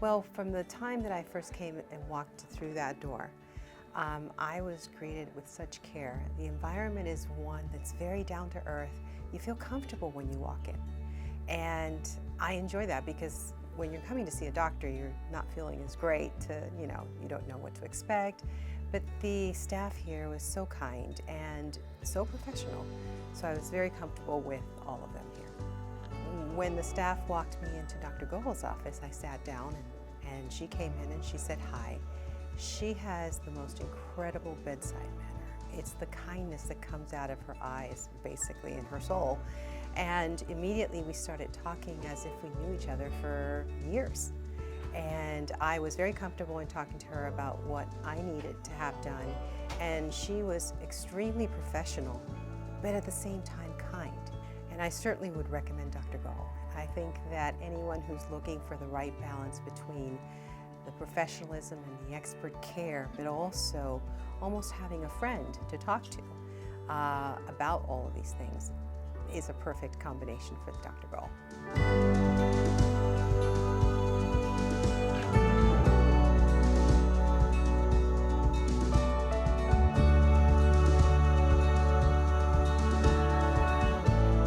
Well, from the time that I first came and walked through that door, I was greeted with such care. The environment is one that's very down to earth. You feel comfortable when you walk in. And I enjoy that because when you're coming to see a doctor, you're not feeling as great you don't know what to expect. But the staff here was so kind and so professional. So I was very comfortable with all of them here. When the staff walked me into Dr. Gohel's office, I sat down and she came in and she said hi. She has the most incredible bedside manner. It's the kindness that comes out of her eyes, basically, in her soul. And immediately we started talking as if we knew each other for years. And I was very comfortable in talking to her about what I needed to have done. And she was extremely professional, but at the same time kind. And I certainly would recommend Dr. Gohel. I think that anyone who's looking for the right balance between the professionalism and the expert care, but also almost having a friend to talk to about all of these things, is a perfect combination for Dr. Gohel.